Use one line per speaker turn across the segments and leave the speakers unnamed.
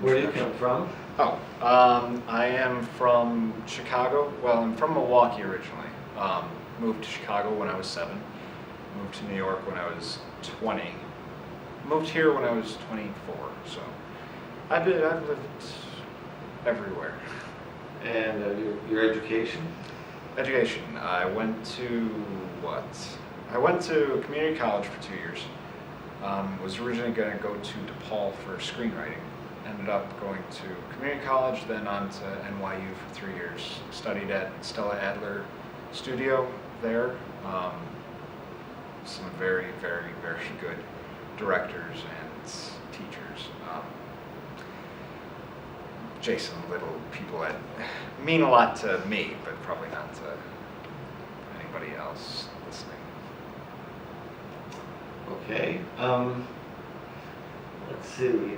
Where do you come from?
Oh, I am from Chicago. Well, I'm from Milwaukee originally. Moved to Chicago when I was 7. Moved to New York when I was 20. Moved here when I was 24. So I've lived everywhere.
And your education?
Education. I went to I went to community college for 2 years. Was originally going to go to DePaul for screenwriting. Ended up going to community college, then on to NYU for 3 years. Studied at Stella Adler Studio there. Some very, very, very good directors and teachers. Jason Little, people that mean a lot to me, but probably not to anybody else listening.
Okay. Let's see.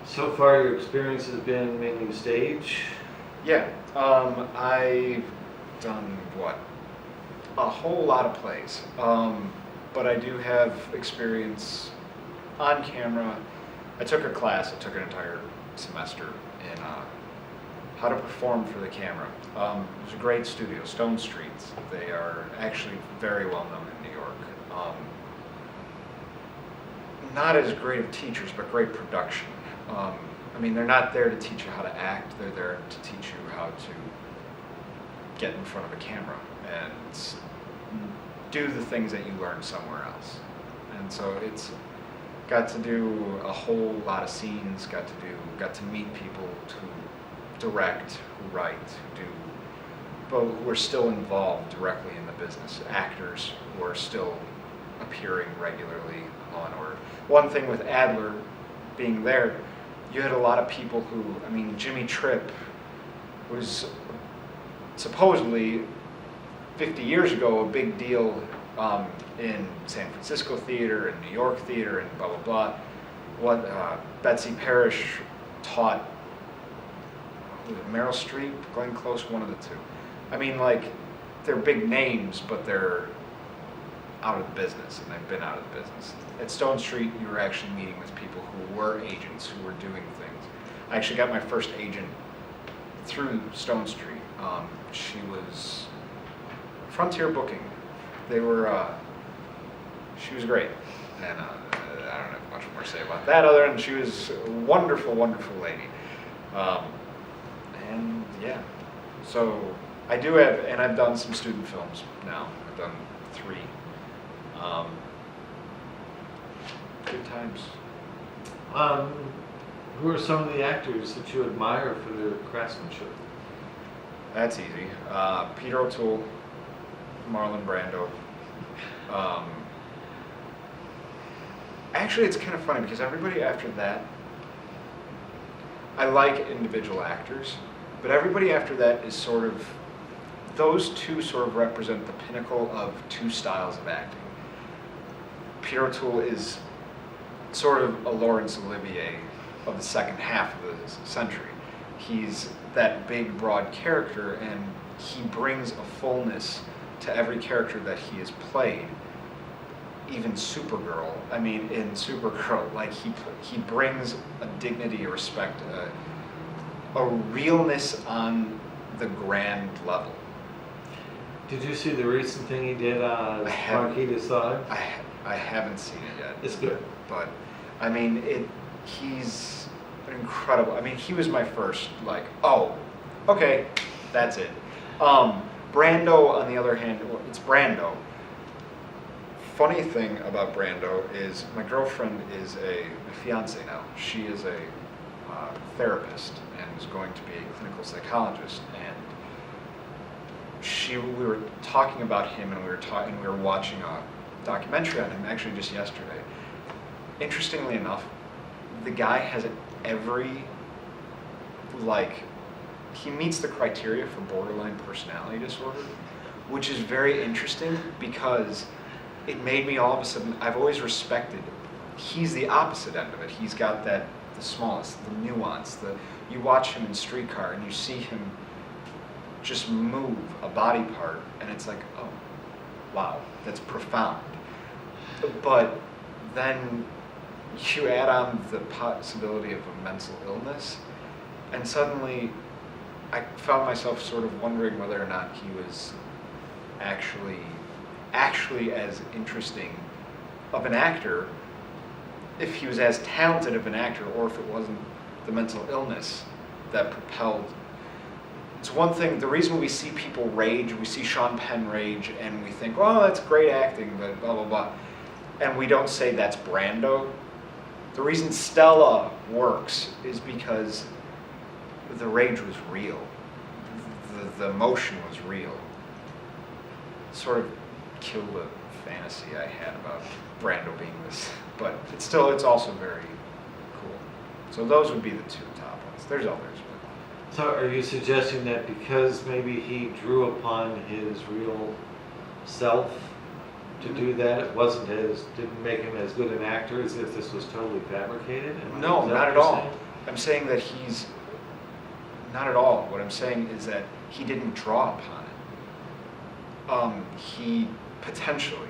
So far, your experience has been mainly stage.
Yeah, I've done a whole lot of plays, but I do have experience on camera. I took a class. I took an entire semester in how to perform for the camera. It was a great studio, Stone Street. They are actually very well known in New York. Not as great of teachers, but great production. I mean, they're not there to teach you how to act. They're there to teach you how to get in front of a camera and do the things that you learn somewhere else. And so it's got to do a whole lot of scenes, got to meet people who direct, who write, who do, but who are still involved directly in the business. Actors who are still appearing regularly on Order. One thing with Adler being there, you had a lot of people who, I mean, Jimmy Tripp was supposedly 50 years ago a big deal in San Francisco theater and New York theater and blah, blah, blah. Betsy Parrish taught Meryl Streep, Glenn Close, one of the two. I mean, like, they're big names, but they're out of the business, and they've been out of the business. At Stone Street, you were actually meeting with people who were agents, who were doing things. I actually got my first agent through Stone Street. She was Frontier Booking. They were, she was great. And I don't have much more to say about that other than she was a wonderful, wonderful lady. And yeah, so I do have, and I've done some student films now. I've done 3. Good times.
Who are some of the actors that you admire for their craftsmanship?
That's easy. Peter O'Toole, Marlon Brando. Actually, it's kind of funny because everybody after that, I like individual actors, but everybody after that is sort of, those two sort of represent the pinnacle of 2 styles of acting. Peter O'Toole is sort of a Laurence Olivier of the second half of the century. He's that big, broad character, and he brings a fullness to every character that he has played. Even Supergirl, I mean, in Supergirl, like he brings a dignity, a respect, a realness on the grand level.
Did you see the recent thing he did on Marquis de Sade?
I haven't seen it yet.
It's good.
But, I mean, he's incredible. I mean, he was my first, like, oh, okay, that's it. Brando, on the other hand, it's Brando. Funny thing about Brando is my girlfriend is my fiance now. She is a therapist and is going to be a clinical psychologist. And we were talking about him, and we were watching a documentary on him actually just yesterday. Interestingly enough, the guy has every, like, he meets the criteria for borderline personality disorder, which is very interesting because it made me all of a sudden, I've always respected, he's the opposite end of it. He's got that, the smallest, the nuance, you watch him in Streetcar and you see him just move a body part and it's like, oh, wow, that's profound. But then you add on the possibility of a mental illness, and suddenly I found myself sort of wondering whether or not he was actually as interesting of an actor, if he was as talented of an actor, or if it wasn't the mental illness that propelled. It's one thing, the reason we see people rage, we see Sean Penn rage, and we think, oh, that's great acting, but blah, blah, blah. And we don't say that's Brando. The reason Stella works is because the rage was real. The emotion was real. Sort of killed the fantasy I had about Brando being this, but it's also very cool. So those would be the two top ones. There's others. But.
So are you suggesting that because maybe he drew upon his real self to do that, didn't make him as good an actor as if this was totally fabricated?
No, not at all. I'm saying that he's, not at all. What I'm saying is that he didn't draw upon it. He potentially,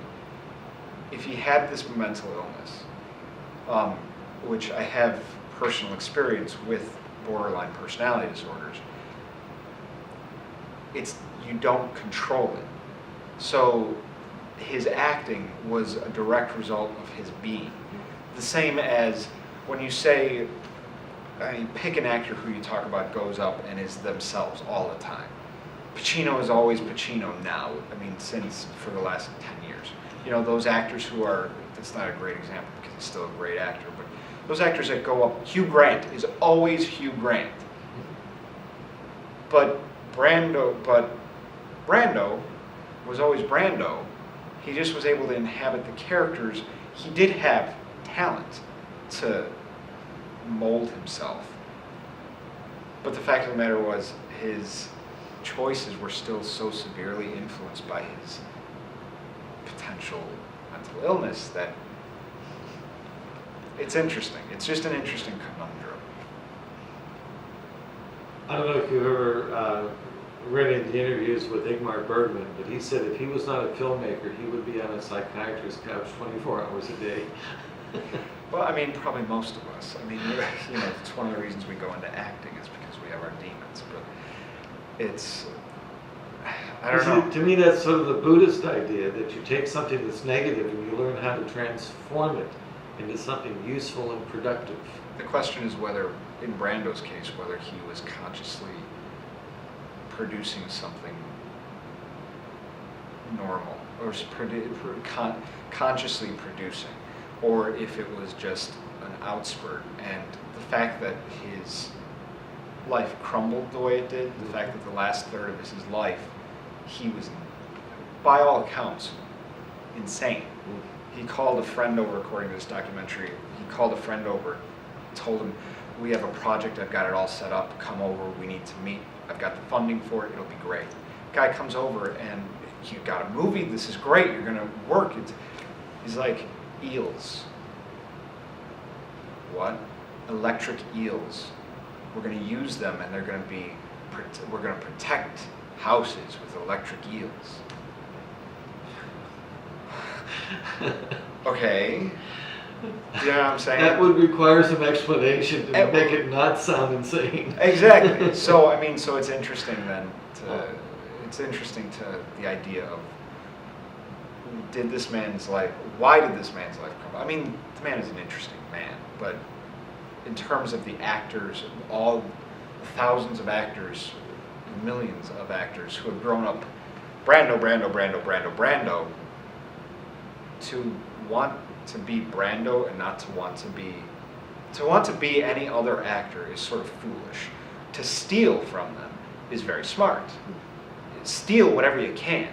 if he had this mental illness, which I have personal experience with borderline personality disorders, you don't control it. So his acting was a direct result of his being. The same as when you say, pick an actor who you talk about goes up and is themselves all the time. Pacino is always Pacino now, for the last 10 years. You know, those actors who are, that's not a great example because he's still a great actor, but those actors that go up, Hugh Grant is always Hugh Grant. But Brando was always Brando. He just was able to inhabit the characters. He did have talent to mold himself. But the fact of the matter was, his choices were still so severely influenced by his potential mental illness that it's interesting. It's just an interesting conundrum.
I don't know if you've ever read any of the interviews with Ingmar Bergman, but he said if he was not a filmmaker, he would be on a psychiatrist's couch 24 hours a day.
Well, probably most of us. It's one of the reasons we go into acting is because we have our demons. But it's, I don't know.
To me, that's sort of the Buddhist idea that you take something that's negative and you learn how to transform it into something useful and productive.
The question is whether, in Brando's case, whether he was consciously producing something normal, or consciously producing, or if it was just an outspurt. And the fact that his life crumbled the way it did, the fact that the last third of his life, he was, by all accounts, insane. He called a friend over, according to this documentary, told him, we have a project, I've got it all set up, come over, we need to meet, I've got the funding for it, it'll be great. Guy comes over and, you got a movie, this is great, you're gonna work. He's like, eels. What? Electric eels. We're gonna use them and we're gonna protect houses with electric eels. Okay. You know what I'm saying?
That would require some explanation to make it not sound insane.
Exactly. So it's interesting then to the idea of why did this man's life crumble? The man is an interesting man, but in terms of the actors, all the thousands of actors, millions of actors who have grown up Brando, to want to be Brando and not to want to be any other actor is sort of foolish. To steal from them is very smart. Steal whatever you can.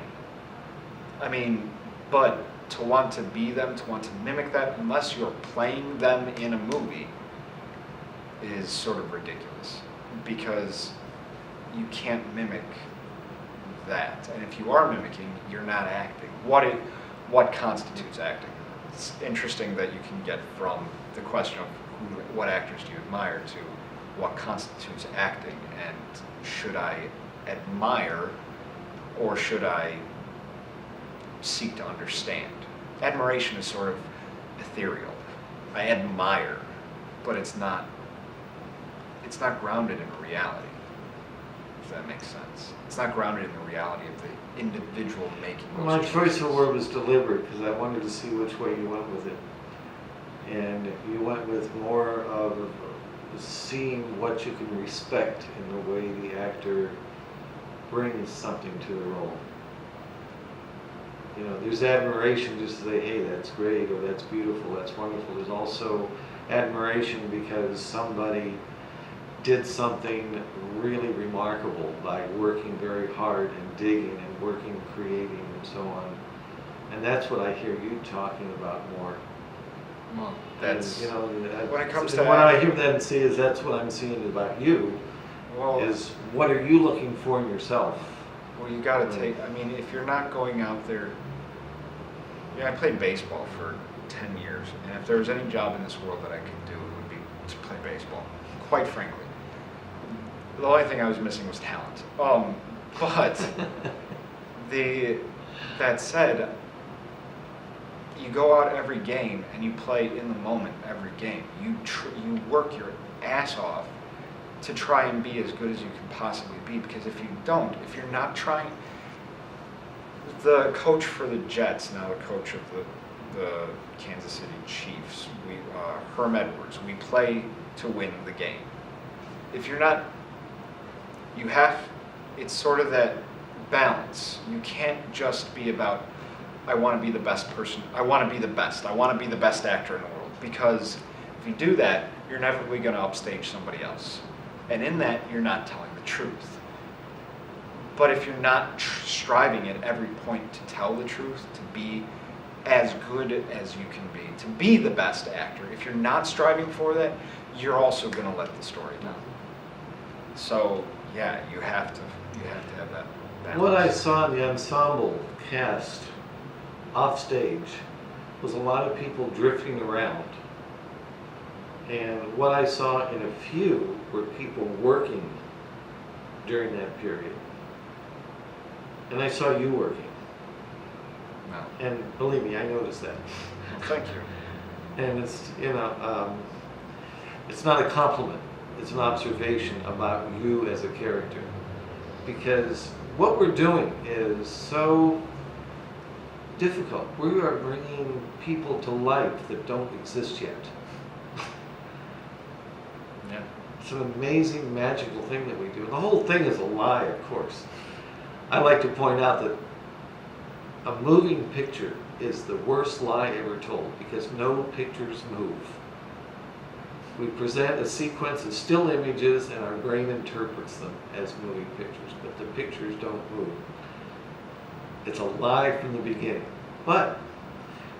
But to want to be them, to want to mimic that, unless you're playing them in a movie, is sort of ridiculous. Because you can't mimic that. And if you are mimicking, you're not acting. What constitutes acting? It's interesting that you can get from the question of what actors do you admire to what constitutes acting, and should I admire or should I seek to understand? Admiration is sort of ethereal. I admire, but it's not grounded in reality, if that makes sense. It's not grounded in the reality of the individual making those
My
choices.
choice of word was deliberate because I wanted to see which way you went with it. And you went with more of seeing what you can respect in the way the actor brings something to the role. You know, there's admiration just to say, hey, that's great, or that's beautiful, that's wonderful. There's also admiration because somebody did something really remarkable by working very hard and digging and working, creating, and so on. And that's what I hear you talking about more.
Well, that's,
and, you know,
when it comes to
what I hear that and see is that's what I'm seeing about you.
well,
Is what are you looking for in yourself?
well, you got to take. I mean, if you're not going out there, yeah, I played baseball for 10 years, and if there was any job in this world that I could do, it would be to play baseball. Quite frankly, the only thing I was missing was talent. But that said, you go out every game and you play in the moment every game. You work your ass off to try and be as good as you can possibly be, because if you don't, if you're not trying, the coach for the Jets, now the coach of the Kansas City Chiefs, Herm Edwards, we play to win the game. If you're not, it's sort of that balance. You can't just be about, I want to be the best person, I want to be the best, I want to be the best actor in the world, because if you do that, you're inevitably going to upstage somebody else. And in that, you're not telling the truth. But if you're not striving at every point to tell the truth, to be as good as you can be, to be the best actor, if you're not striving for that, you're also going to let the story down. So yeah, you have to have that balance.
What I saw in the ensemble cast off stage was a lot of people drifting around. And what I saw in a few were people working during that period. And I saw you working.
No.
And believe me, I noticed that.
Well, thank you.
And it's, you know, it's not a compliment. It's an observation about you as a character. Because what we're doing is so difficult. We are bringing people to life that don't exist yet.
Yeah.
It's an amazing, magical thing that we do. The whole thing is a lie, of course. I like to point out that a moving picture is the worst lie ever told because no pictures move. We present a sequence of still images and our brain interprets them as moving pictures, but the pictures don't move. It's a lie from the beginning. But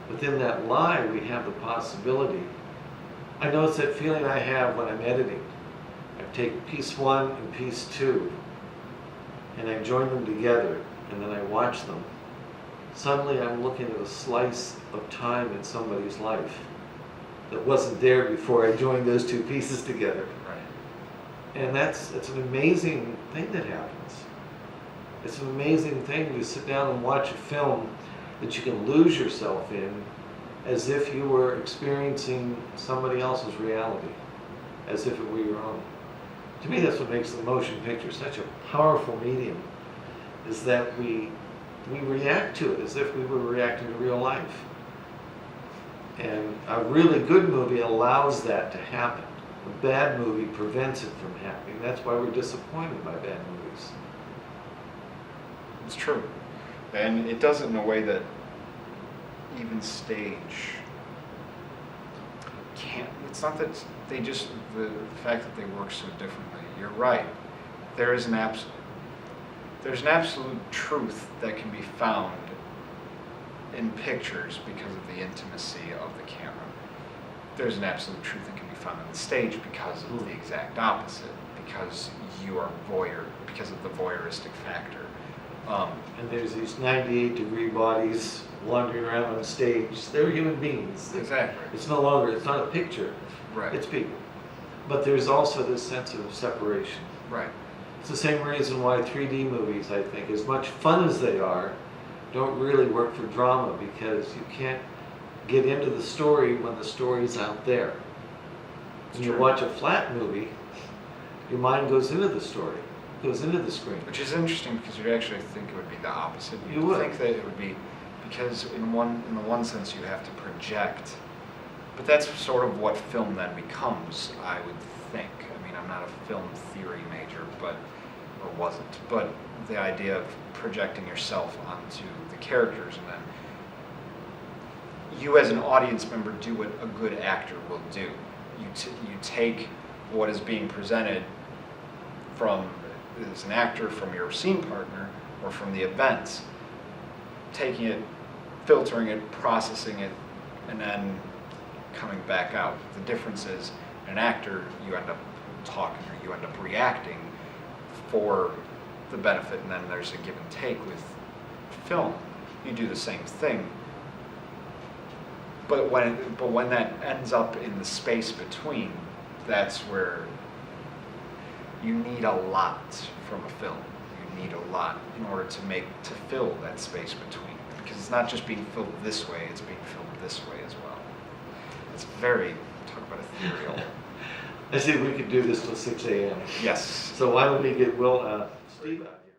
within that lie, we have the possibility. I know it's that feeling I have when I'm editing. I take piece one and piece two, and I join them together, and then I watch them. Suddenly I'm looking at a slice of time in somebody's life that wasn't there before I joined those two pieces together.
Right.
And it's an amazing thing that happens. It's an amazing thing to sit down and watch a film that you can lose yourself in as if you were experiencing somebody else's reality, as if it were your own. To me, that's what makes the motion picture such a powerful medium, is that we react to it as if we were reacting to real life. And a really good movie allows that to happen. A bad movie prevents it from happening. That's why we're disappointed by bad movies.
It's true. And it does it in a way that even stage can't. It's not that they just, the fact that they work so differently. You're right. There's an absolute truth that can be found in pictures because of the intimacy of the camera. There's an absolute truth that can be found on the stage because of the exact opposite, because you are because of the voyeuristic factor.
And there's these 98-degree bodies wandering around on stage. They're human beings.
Exactly.
It's no longer, it's not a picture.
Right.
It's people. But there's also this sense of separation.
Right.
It's the same reason why 3D movies, I think, as much fun as they are, don't really work for drama, because you can't get into the story when the story's out there. When you
true.
watch a flat movie, your mind goes into the story, goes into the screen.
Which is interesting because you'd actually think it would be the opposite.
You would.
Think that it would be because in the one sense you have to project, but that's sort of what film then becomes, I would think. I mean, I'm not a film theory major, or wasn't, but the idea of projecting yourself onto the characters and then you as an audience member do what a good actor will do. You take what is being presented from, as an actor, from your scene partner or from the events, taking it, filtering it, processing it, and then coming back out. The difference is, an actor, you end up talking or you end up reacting for the benefit, and then there's a give and take with film. You do the same thing, but when that ends up in the space between, that's where you need a lot from a film. You need a lot in order to fill that space between, because it's not just being filled this way; it's being filled this way as well. It's very, talk about ethereal.
I said we could do this till 6 a.m.
Yes.
So why don't we get Steve out here?